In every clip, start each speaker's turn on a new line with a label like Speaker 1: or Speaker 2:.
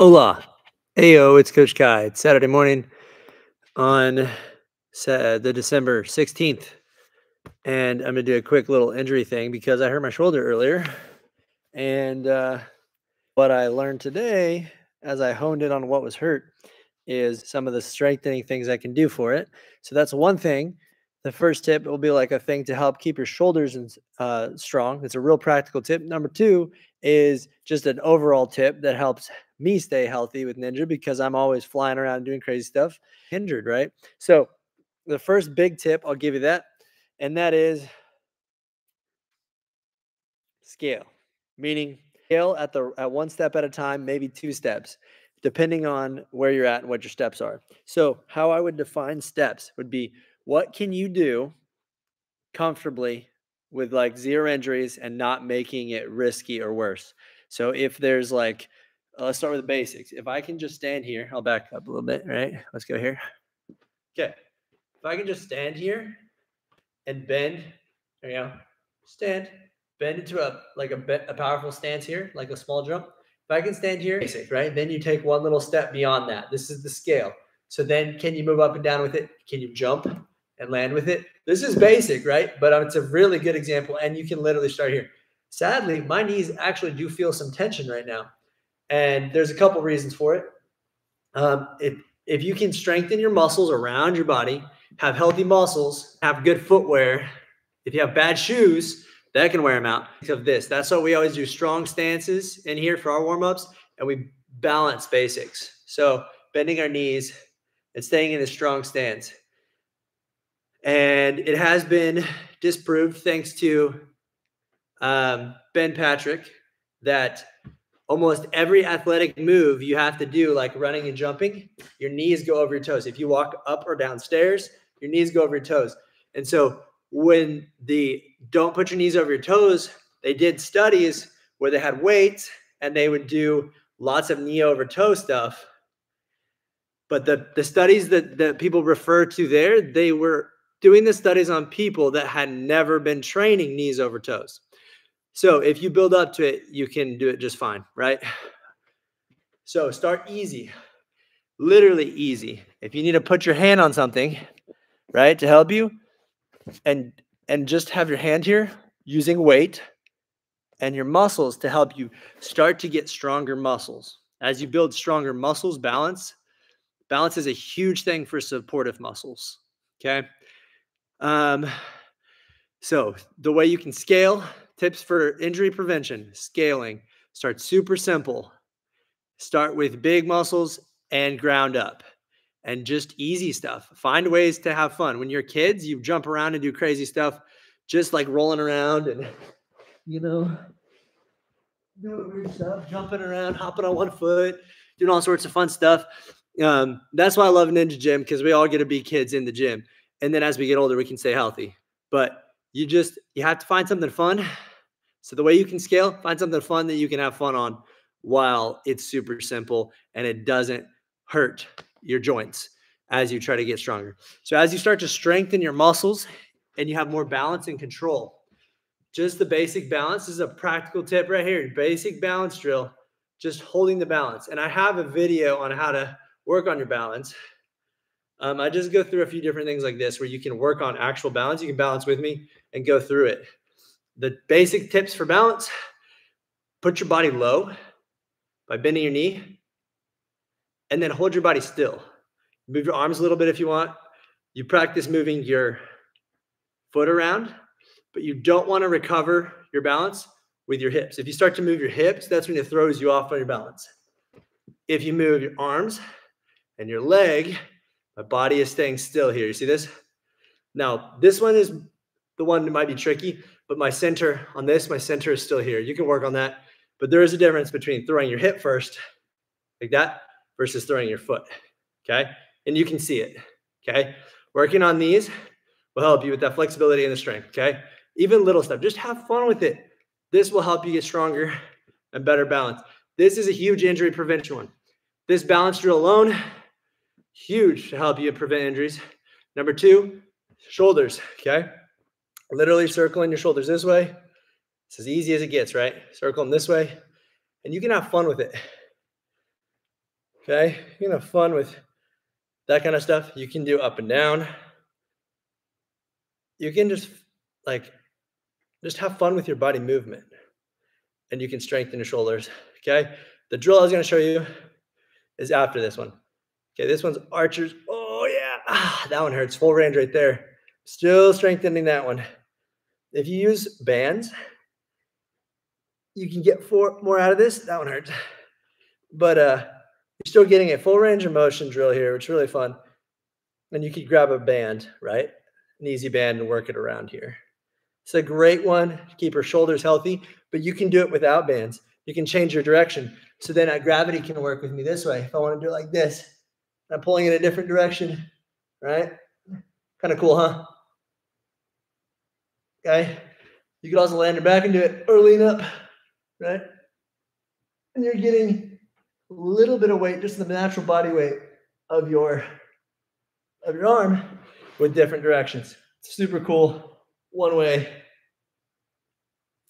Speaker 1: Hola. Ayo, it's Coach Kai. It's Saturday morning on the December 16th. And I'm going to do a quick little injury thing because I hurt my shoulder earlier. And what I learned today, as I honed in on what was hurt, is some of the strengthening things I can do for it. So that's one thing. The first tip will be like a thing to help keep your shoulders strong. It's a real practical tip. Number two is just an overall tip that helps me stay healthy with Ninja because I'm always flying around doing crazy stuff, injured, right? So the first big tip, I'll give you that, and that is scale, meaning scale at one step at a time, maybe two steps, depending on where you're at and what your steps are. So how I would define steps would be what can you do comfortably with like zero injuries and not making it risky or worse. So if there's like let's start with the basics. If I can just stand here, I'll back up a little bit, right? Let's go here. Okay. If I can just stand here and bend, there you go. Stand, bend into a powerful stance here, like a small jump. If I can stand here, basic, right? Then you take one little step beyond that. This is the scale. So then can you move up and down with it? Can you jump and land with it? This is basic, right? But it's a really good example. And you can literally start here. Sadly, my knees actually do feel some tension right now. And there's a couple reasons for it. If you can strengthen your muscles around your body, have healthy muscles, have good footwear, if you have bad shoes, that can wear them out. Of this, that's what we always do: strong stances in here for our warm-ups, and we balance basics. So bending our knees and staying in a strong stance. And it has been disproved, thanks to Ben Patrick, that almost every athletic move you have to do, like running and jumping, your knees go over your toes. If you walk up or down stairs, your knees go over your toes. And so when the don't put your knees over your toes, they did studies where they had weights and they would do lots of knee over toe stuff. But the studies that people refer to there, they were doing the studies on people that had never been training knees over toes. So if you build up to it, you can do it just fine, right? So start easy, literally easy. If you need to put your hand on something, right, to help you, and just have your hand here using weight and your muscles to help you start to get stronger muscles. As you build stronger muscles, balance is a huge thing for supportive muscles, okay? So the way you can scale, tips for injury prevention, scaling, start super simple. Start with big muscles and ground up and just easy stuff. Find ways to have fun. When you're kids, you jump around and do crazy stuff, just like rolling around and, doing weird stuff, jumping around, hopping on one foot, doing all sorts of fun stuff. That's why I love Ninja Gym, because we all get to be kids in the gym. And then as we get older, we can stay healthy. But you have to find something fun. So the way you can scale, find something fun that you can have fun on while it's super simple and it doesn't hurt your joints as you try to get stronger. So as you start to strengthen your muscles and you have more balance and control, just the basic balance is a practical tip right here. Basic balance drill, just holding the balance. And I have a video on how to work on your balance. I just go through a few different things like this where you can work on actual balance. You can balance with me and go through it. The basic tips for balance: put your body low by bending your knee, and then hold your body still. Move your arms a little bit if you want. You practice moving your foot around, but you don't want to recover your balance with your hips. If you start to move your hips, that's when it throws you off on your balance. If you move your arms and your leg, my body is staying still here. You see this? Now, this one is the one that might be tricky, but my center is still here. You can work on that, but there is a difference between throwing your hip first, like that, versus throwing your foot, okay? And you can see it, okay? Working on these will help you with that flexibility and the strength, okay? Even little stuff, just have fun with it. This will help you get stronger and better balance. This is a huge injury prevention one. This balance drill alone, huge to help you prevent injuries. Number two, shoulders, okay? Literally circling your shoulders this way. It's as easy as it gets, right? Circle them this way, and you can have fun with it. Okay, you can have fun with that kind of stuff. You can do up and down. You can just have fun with your body movement, and you can strengthen your shoulders. Okay, the drill I was going to show you is after this one. Okay, this one's archers. Oh yeah, that one hurts. Full range right there. Still strengthening that one. If you use bands, you can get more out of this. That one hurts. But you're still getting a full range of motion drill here, which is really fun. And you could grab a band, right? An easy band and work it around here. It's a great one to keep your shoulders healthy, but you can do it without bands. You can change your direction. So then that gravity can work with me this way. If I want to do it like this, I'm pulling in a different direction, right? Kind of cool, huh? Okay. You could also land your back and do it or lean up, right? And you're getting a little bit of weight, just the natural body weight of your arm with different directions. Super cool. One way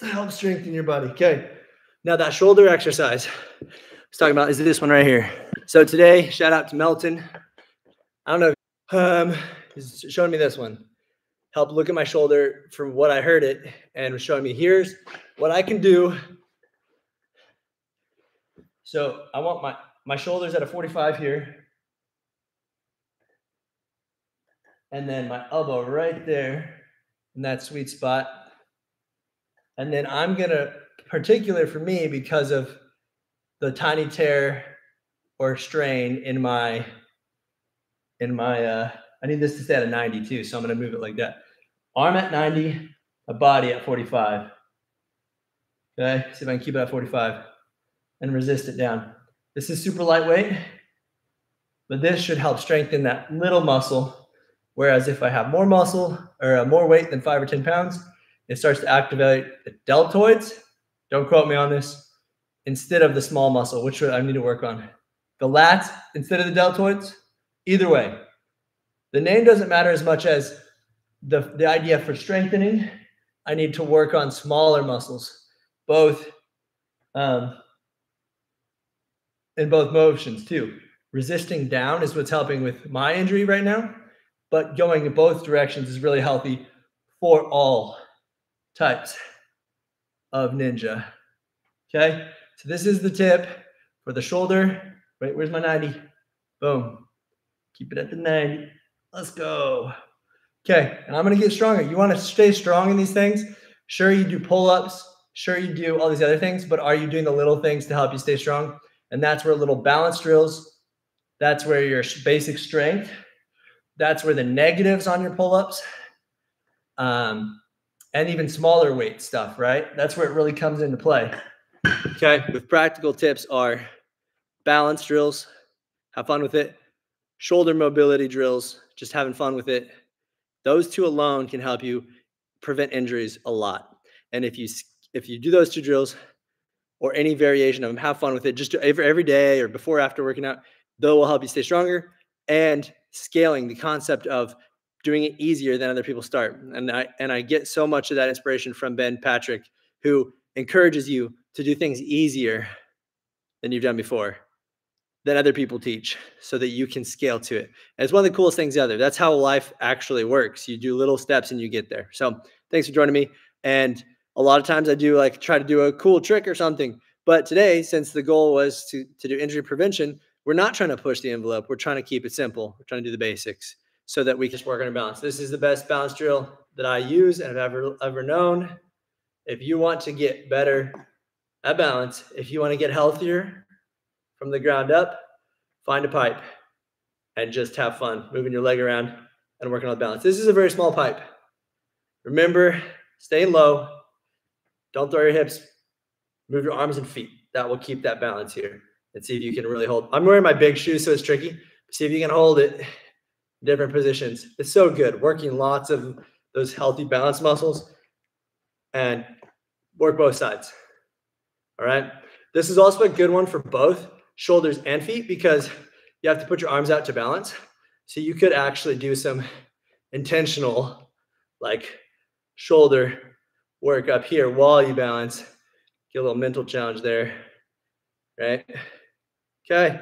Speaker 1: to help strengthen your body. Okay. Now that shoulder exercise I was talking about is this one right here. So today, shout out to Melton. I don't know. He's showing me this one. Helped look at my shoulder from what I heard it and was showing me here's what I can do. So I want my shoulders at a 45 here. And then my elbow right there in that sweet spot. And then I'm going to, particular for me, because of the tiny tear or strain in my, I need this to stay at a 90 too. So I'm going to move it like that. Arm at 90, a body at 45. Okay. See if I can keep it at 45 and resist it down. This is super lightweight, but this should help strengthen that little muscle. Whereas if I have more muscle or more weight than 5 or 10 pounds, it starts to activate the deltoids. Don't quote me on this. Instead of the small muscle, which I need to work on. The lats instead of the deltoids. Either way, the name doesn't matter as much as the idea for strengthening. I need to work on smaller muscles, both in both motions too. Resisting down is what's helping with my injury right now, but going in both directions is really healthy for all types of ninja. Okay, so this is the tip for the shoulder. Right, where's my 90? Boom. Keep it at the 90. Let's go. Okay, and I'm going to get stronger. You want to stay strong in these things? Sure, you do pull-ups. Sure, you do all these other things, but are you doing the little things to help you stay strong? And that's where little balance drills, that's where your basic strength, that's where the negatives on your pull-ups, and even smaller weight stuff, right? That's where it really comes into play. Okay, with practical tips are balance drills, have fun with it. Shoulder mobility drills, just having fun with it. Those two alone can help you prevent injuries a lot. And if you do those two drills or any variation of them, have fun with it. Just do every day or before, after working out. Those will help you stay stronger. And scaling, the concept of doing it easier than other people start. And I get so much of that inspiration from Ben Patrick, who encourages you to do things easier than you've done before, than other people teach, so that you can scale to it. And it's one of the coolest things ever. That's how life actually works. You do little steps and you get there. So thanks for joining me. And a lot of times I do try to do a cool trick or something. But today, since the goal was to do injury prevention, we're not trying to push the envelope. We're trying to keep it simple. We're trying to do the basics so that we can just work on our balance. This is the best balance drill that I use and have ever known. If you want to get better at balance, if you want to get healthier from the ground up, find a pipe and just have fun moving your leg around and working on the balance. This is a very small pipe. Remember, staying low. Don't throw your hips. Move your arms and feet. That will keep that balance here. And see if you can really hold. I'm wearing my big shoes, so it's tricky. See if you can hold it in different positions. It's so good. Working lots of those healthy balance muscles and work both sides. All right. This is also a good one for both shoulders and feet because you have to put your arms out to balance. So you could actually do some intentional shoulder work up here while you balance. Get a little mental challenge there, right? Okay.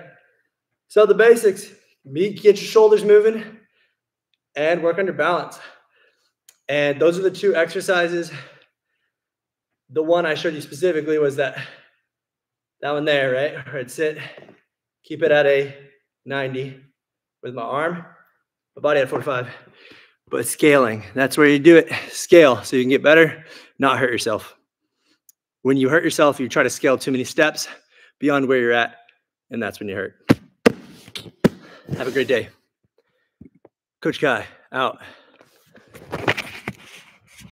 Speaker 1: So the basics, get your shoulders moving and work on your balance. And those are the two exercises. The one I showed you specifically was that one there, right? Where I'd sit, keep it at a 90 with my arm, my body at 45. But scaling, that's where you do it. Scale so you can get better, not hurt yourself. When you hurt yourself, you try to scale too many steps beyond where you're at, and that's when you hurt. Have a great day. Coach Kai, out.